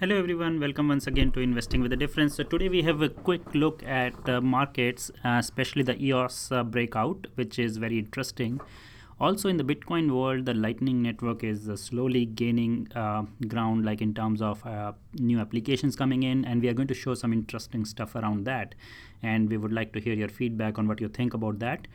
Hello everyone, welcome once again to Investing with a Difference. So today we have a quick look at markets, especially the EOS breakout, which is very interesting. Also in the Bitcoin world, the Lightning Network is slowly gaining ground, like in terms of new applications coming in, and we are going to show some interesting stuff around that. And we would like to hear your feedback on what you think about that.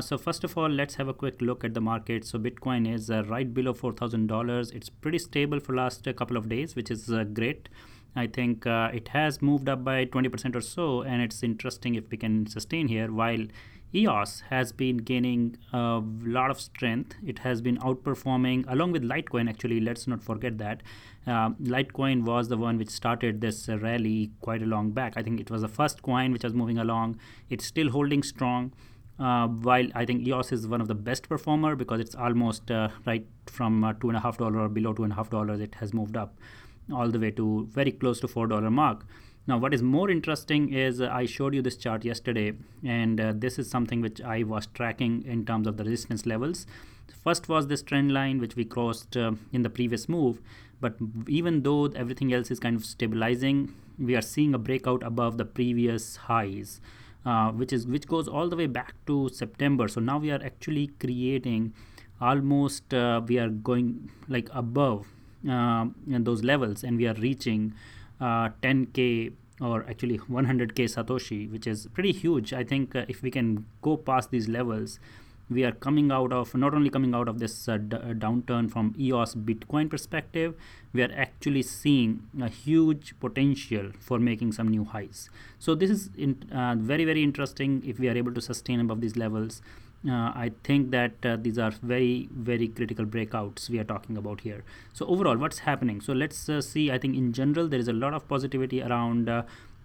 So first of all, let's have a quick look at the market. So Bitcoin is right below $4,000. It's pretty stable for last couple of days, which is great. I think it has moved up by 20% or so, and it's interesting if we can sustain here. While EOS has been gaining a lot of strength, it has been outperforming along with Litecoin. Actually, let's not forget that Litecoin was the one which started this rally quite a long back. I think it was the first coin which was moving along. It's still holding strong. While I think EOS is one of the best performer because it's almost right from $2.50 or below $2.50, it has moved up all the way to very close to $4 mark. Now, what is more interesting is I showed you this chart yesterday, and this is something which I was tracking in terms of the resistance levels. First was this trend line which we crossed in the previous move, but even though everything else is kind of stabilizing, we are seeing a breakout above the previous highs. Which goes all the way back to September. So now we are actually creating almost we are going like above those levels, and we are reaching 10k or actually 100k Satoshi, which is pretty huge. I think if we can go past these levels, we are coming out of not only coming out of this downturn from EOS Bitcoin perspective, we are actually seeing a huge potential for making some new highs. So this is very, very interesting if we are able to sustain above these levels. I think that these are very, very critical breakouts we are talking about here. So overall, what's happening? So let's see. I think in general, there is a lot of positivity around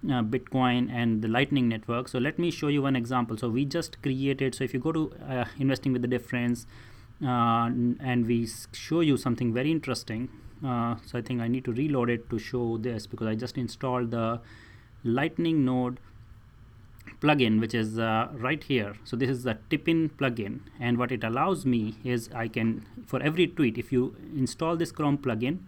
Bitcoin and the Lightning Network. So let me show you one example. So we just created, so if you go to Investing with the Difference, and we show you something very interesting. So I think I need to reload it to show this because I just installed the Lightning node plugin, which is right here. So this is the tippin plugin, and what it allows me is I can, for every tweet, if you install this Chrome plugin,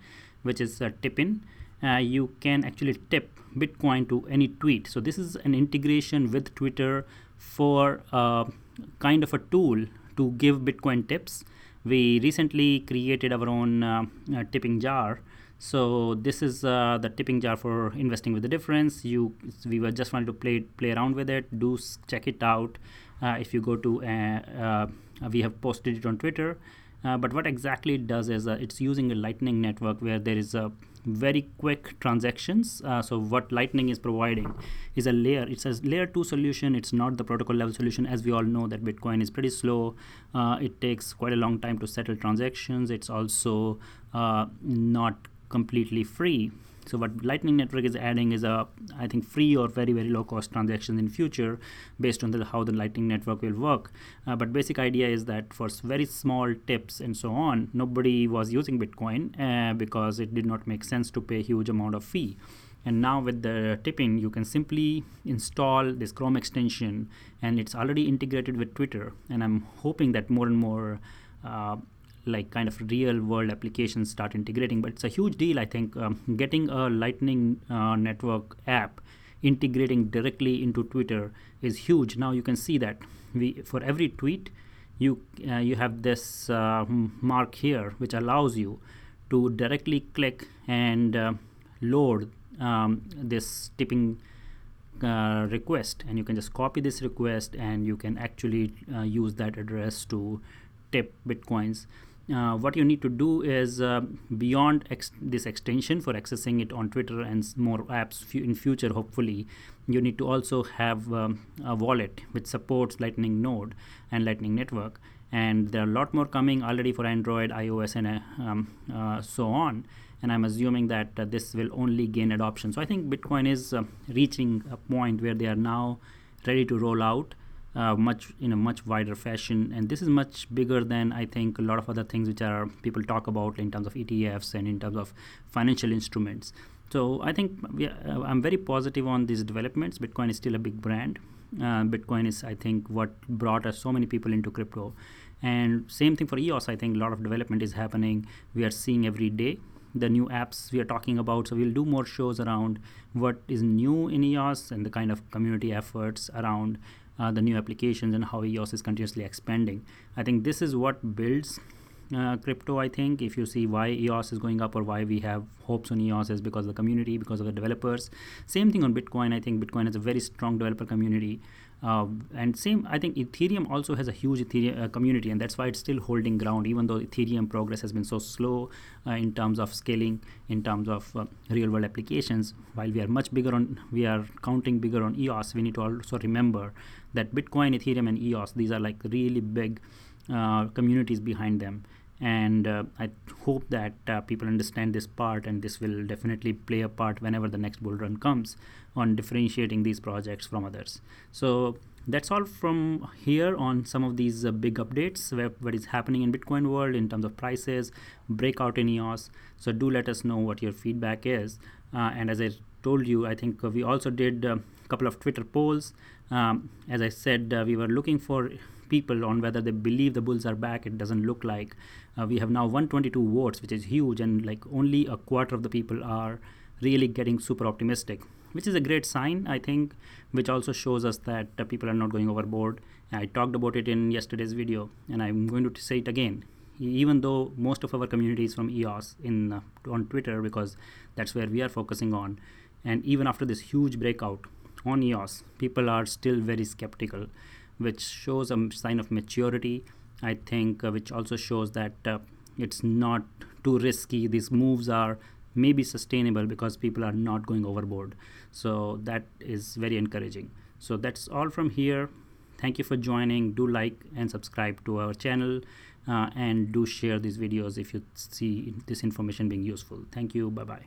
which is tippin, you can actually tip Bitcoin to any tweet. So this is an integration with Twitter for kind of a tool to give Bitcoin tips. We recently created our own tipping jar. So this is the tipping jar for Investing with the Difference. We were just wanted to play around with it. Do check it out. If you go to we have posted it on Twitter. But what exactly it does is it's using a Lightning network where there is a very quick transactions. So what Lightning is providing is a layer. It's a layer 2 solution. It's not the protocol level solution. As we all know that Bitcoin is pretty slow. It takes quite a long time to settle transactions. It's also not completely free. So what Lightning Network is adding is I think free or very, very low cost transactions in future based on how the Lightning Network will work. But basic idea is that for very small tips and so on, nobody was using Bitcoin because it did not make sense to pay a huge amount of fee. And now with the tipping, you can simply install this Chrome extension, and it's already integrated with Twitter. And I'm hoping that more and more like kind of real world applications start integrating, but it's a huge deal. I think getting a Lightning network app integrating directly into Twitter is huge. Now you can see that for every tweet you have this mark here which allows you to directly click and load this tipping request, and you can just copy this request and you can actually use that address to tip Bitcoins. What you need to do is beyond this extension for accessing it on Twitter and more apps in future, hopefully, you need to also have a wallet which supports Lightning Node and Lightning Network. And there are a lot more coming already for Android, iOS, and so on. And I'm assuming that this will only gain adoption. So I think Bitcoin is reaching a point where they are now ready to roll out in a much wider fashion, and this is much bigger than I think a lot of other things which are people talk about in terms of ETFs and in terms of financial instruments. So I think I'm very positive on these developments. Bitcoin is still a big brand. Bitcoin is, I think, what brought us so many people into crypto. And same thing for EOS. I think a lot of development is happening. We are seeing every day. the new apps we are talking about. So we'll do more shows around what is new in EOS and the kind of community efforts around the new applications and how EOS is continuously expanding. I think this is what builds crypto. I think if you see why EOS is going up or why we have hopes on EOS is because of the community, because of the developers. Same thing on Bitcoin. I think Bitcoin has a very strong developer community. And same, I think Ethereum also has a huge Ethereum community, and that's why it's still holding ground, even though Ethereum progress has been so slow in terms of scaling, in terms of real world applications. While we are much bigger on, we are counting bigger on EOS, we need to also remember that Bitcoin, Ethereum, and EOS, these are like really big communities behind them. And I hope that people understand this part, and this will definitely play a part whenever the next bull run comes on differentiating these projects from others. So that's all from here on some of these big updates, what is happening in Bitcoin world in terms of prices, breakout in EOS. So do let us know what your feedback is. And as I told you, I think we also did a couple of Twitter polls. As I said, we were looking for people on whether they believe the bulls are back. It doesn't look like. We have now 122 votes, which is huge, and like only a quarter of the people are really getting super optimistic, which is a great sign, I think, which also shows us that people are not going overboard. I talked about it in yesterday's video, and I'm going to say it again. Even though most of our community is from EOS on Twitter, because that's where we are focusing on, and even after this huge breakout on EOS, people are still very skeptical, which shows a sign of maturity, I think, which also shows that it's not too risky. These moves are maybe sustainable because people are not going overboard. So that is very encouraging. So that's all from here. Thank you for joining. Do like and subscribe to our channel, and do share these videos if you see this information being useful. Thank you. Bye-bye.